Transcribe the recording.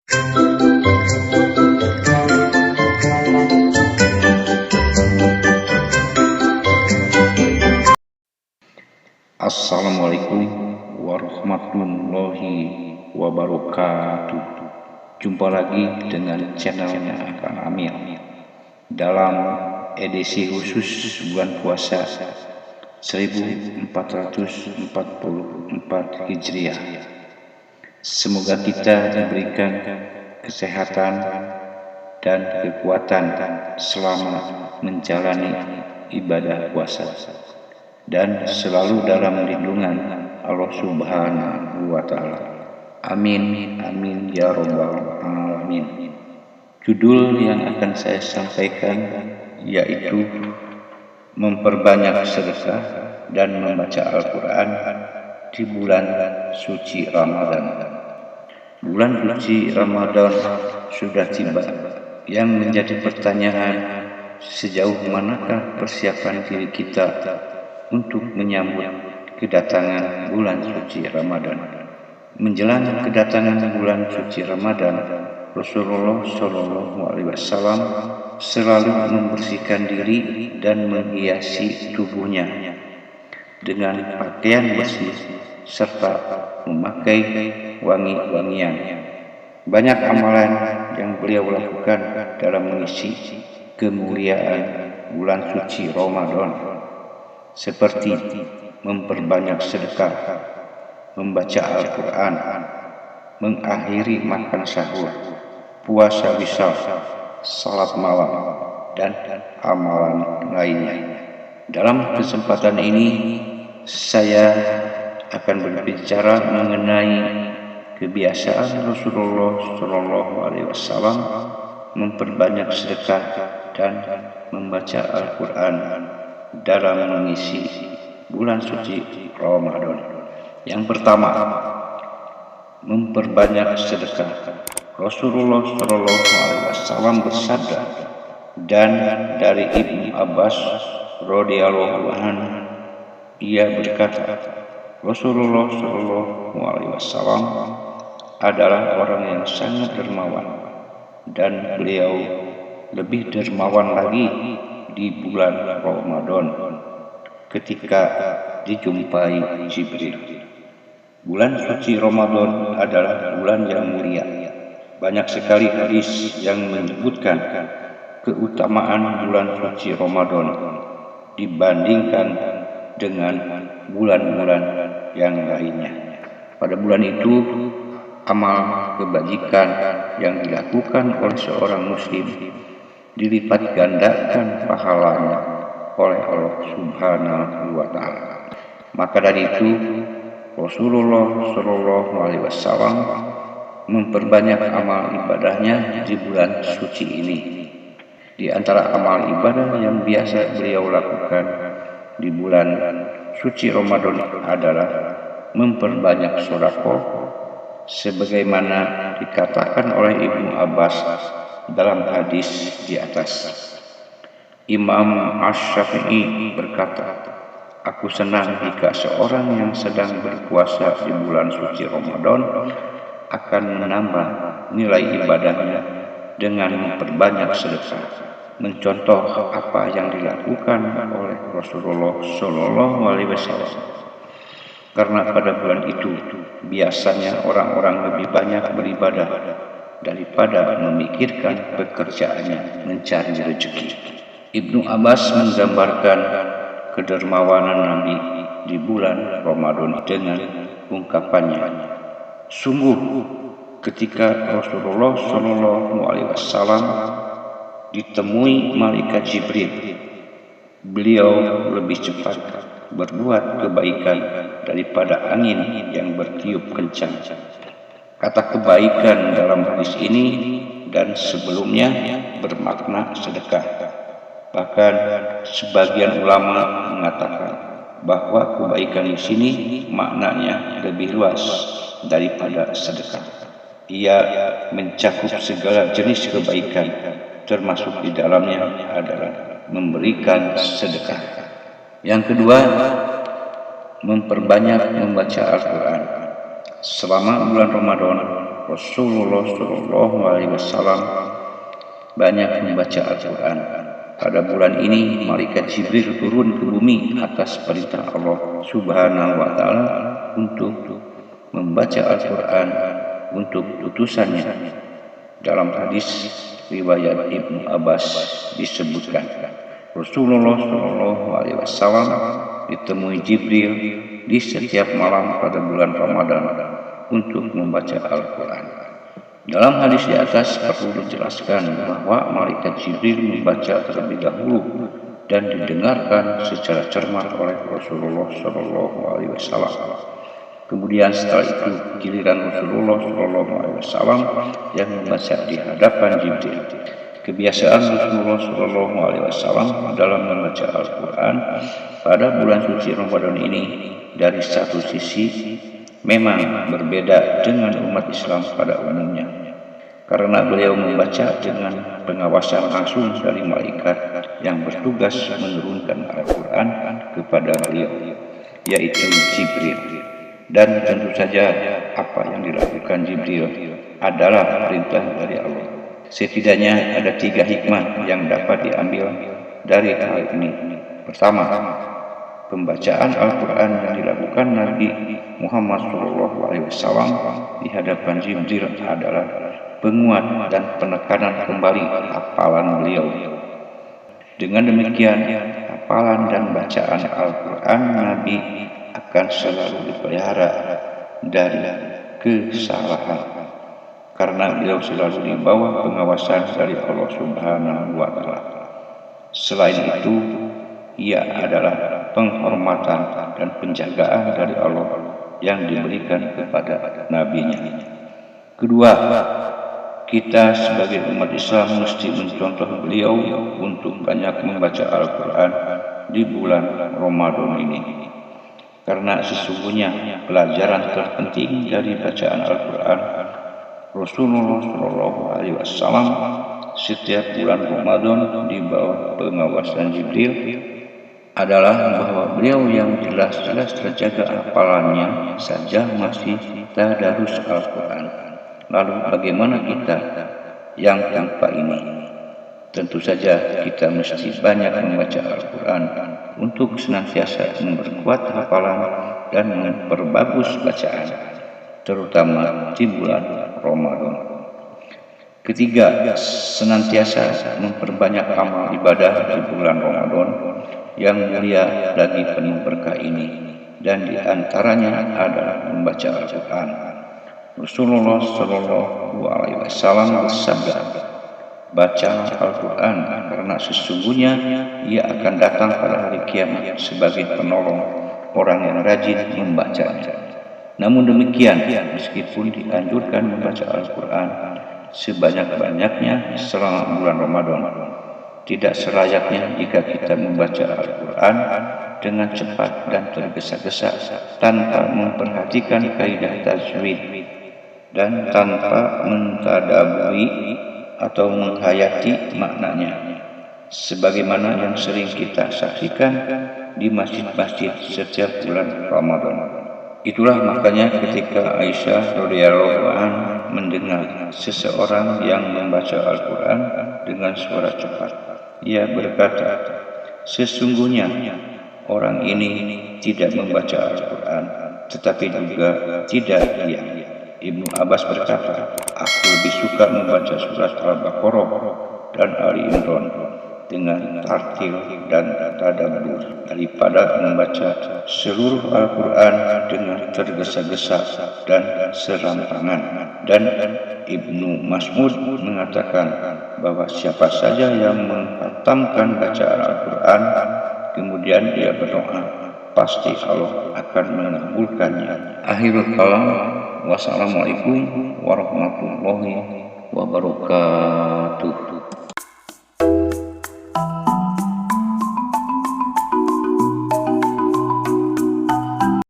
Assalamualaikum warahmatullahi wabarakatuh. Jumpa lagi dengan channelnya Kang Amir dalam edisi khusus bulan puasa 1444 Hijriah. Semoga kita diberikan kesehatan dan kekuatan selama menjalani ibadah puasa dan selalu dalam lindungan Allah Subhanahu wa Ta'ala. Amin, amin ya rabbal alamin. Judul yang akan saya sampaikan yaitu memperbanyak sedekah dan membaca Al-Quran di bulan suci Ramadan. Bulan suci Ramadan sudah tiba. Yang menjadi pertanyaan, sejauh manakah persiapan diri kita untuk menyambut kedatangan bulan suci Ramadan? Menjelang kedatangan bulan suci Ramadan, Rasulullah SAW selalu membersihkan diri dan menghiasi tubuhnya dengan pakaian bersih serta memakai wangi-wangian. Banyak amalan yang beliau lakukan dalam mengisi kemuliaan bulan suci Ramadan, seperti memperbanyak sedekah, membaca Al-Quran, mengakhiri makan sahur, puasa wisal, salat malam, dan amalan lainnya. Dalam kesempatan ini saya akan berbicara mengenai kebiasaan Rasulullah SAW memperbanyak sedekah dan membaca Al-Quran dalam mengisi bulan suci Ramadan. Yang pertama, memperbanyak sedekah. Rasulullah SAW bersabda, dan dari Ibnu Abbas radhiyallahu anhu, ia berkata, Rasulullah SAW adalah orang yang sangat dermawan, dan beliau lebih dermawan lagi di bulan Ramadan ketika dijumpai Jibril. Bulan suci Ramadan adalah bulan yang mulia. Banyak sekali hadis yang menyebutkan keutamaan bulan suci Ramadan dibandingkan dengan bulan-bulan yang lainnya. Pada bulan itu, amal kebajikan yang dilakukan oleh seorang muslim dilipat gandakan pahalanya oleh Allah Subhanahu wa Ta'ala. Maka dari itu Rasulullah SAW memperbanyak amal ibadahnya di bulan suci ini. Di antara amal ibadah yang biasa beliau lakukan di bulan suci Ramadan adalah memperbanyak sedekah, sebagaimana dikatakan oleh Ibnu Abbas dalam hadis di atas. Imam Asy-Syafi'i berkata, aku senang jika seorang yang sedang berpuasa di bulan suci Ramadan akan menambah nilai ibadahnya dengan memperbanyak sedekah, mencontoh apa yang dilakukan oleh Rasulullah SAW. Karena pada bulan itu biasanya orang-orang lebih banyak beribadah daripada memikirkan pekerjaannya mencari rezeki. Ibnu Abbas menggambarkan kedermawanan Nabi di bulan Ramadan dengan ungkapannya, sungguh ketika Rasulullah SAW ditemui malaikat Jibril, beliau lebih cepat berbuat kebaikan daripada angin yang bertiup kencang. Kata kebaikan dalam hadis ini dan sebelumnya bermakna sedekah. Bahkan sebagian ulama mengatakan bahwa kebaikan di sini maknanya lebih luas daripada sedekah. Ia mencakup segala jenis kebaikan, termasuk di dalamnya adalah memberikan sedekah. Yang kedua, memperbanyak membaca Al-Quran. Selama bulan Ramadan, Rasulullah Shallallahu Alaihi Wasallam banyak membaca Al-Quran. Pada bulan ini malaikat Jibril turun ke bumi atas perintah Allah Subhanahu wa Ta'ala untuk membaca Al-Quran untuk utusannya. Dalam hadis riwayat Ibnu Abbas disebutkan Rasulullah Shallallahu Alaihi Wasallam ditemui Jibril di setiap malam pada bulan Ramadan untuk membaca Al-Quran. Dalam hadis di atas perlu dijelaskan bahwa malaikat Jibril membaca terlebih dahulu dan didengarkan secara cermat oleh Rasulullah Shallallahu Alaihi Wasallam. Kemudian setelah itu giliran Rasulullah Shallallahu Alaihi Wasallam yang membaca di hadapan Jibril. Kebiasaan Rasulullah Shallallahu Alaihi Wasallam dalam membaca Al-Quran pada bulan suci Ramadan ini dari satu sisi memang berbeda dengan umat Islam pada umumnya, karena beliau membaca dengan pengawasan langsung dari malaikat yang bertugas menurunkan Al-Quran kepada beliau, yaitu Jibril. Dan tentu saja apa yang dilakukan Jibril adalah perintah dari Allah. Setidaknya ada 3 hikmah yang dapat diambil dari hal ini. Pertama, pembacaan Al-Quran yang dilakukan Nabi Muhammad SAW di hadapan Jibril adalah penguat dan penekanan kembali hafalan beliau. Dengan demikian, hafalan dan bacaan Al-Quran Nabi akan selalu dipelihara dari kesalahan, karena beliau selalu di bawah pengawasan dari Allah Subhanahu wa Ta'ala. Selain itu, ia adalah penghormatan dan penjagaan dari Allah yang diberikan kepada nabinya. Kedua, kita sebagai umat Islam mesti mencontoh beliau untuk banyak membaca Al-Quran di bulan Ramadan ini. Karena sesungguhnya pelajaran terpenting dari bacaan Al-Quran Rasulullah Shallallahu Alaihi Wasallam setiap bulan Ramadan di bawah pengawasan Jibril adalah bahwa beliau yang jelas-jelas terjaga hafalannya saja masih tadarus Al-Quran. Lalu bagaimana kita yang tanpa ini? Tentu saja kita mesti banyak membaca Al-Quran untuk senantiasa memperkuat hafalan dan memperbagus bacaan, terutama di bulan Ramadan. Ketiga, senantiasa memperbanyak amal ibadah di bulan Ramadan yang mulia lagi penuh berkah ini, dan di antaranya adalah membaca Al-Quran. Rasulullah Shallallahu Alaihi Wasallam bersabda, baca Al-Quran karena sesungguhnya ia akan datang pada hari kiamat sebagai penolong orang yang rajin membacanya. Namun demikian, meskipun dianjurkan membaca Al-Quran sebanyak-banyaknya selama bulan Ramadan, tidak selayaknya jika kita membaca Al-Quran dengan cepat dan tergesa-gesa tanpa memperhatikan kaidah tajwid dan tanpa mentadaburi atau menghayati maknanya, sebagaimana yang sering kita saksikan di masjid-masjid setiap bulan Ramadan. Itulah makanya ketika Aisyah radhiyallahu anha mendengar seseorang yang membaca Al-Quran dengan suara cepat, ia berkata, sesungguhnya orang ini tidak membaca Al-Quran, tetapi juga tidak diam. Ibnu Abbas berkata, aku lebih suka membaca surat Al-Baqarah dan Ali Imran dengan tartil dan tadabbur daripada membaca seluruh Al-Quran dengan tergesa-gesa dan serampangan. Dan Ibnu Mas'ud mengatakan bahwa siapa saja yang menghatamkan bacaan Al-Quran kemudian dia berdoa, pasti Allah akan mengabulkannya. Akhirul kalam, wassalamualaikum warahmatullahi wabarakatuh.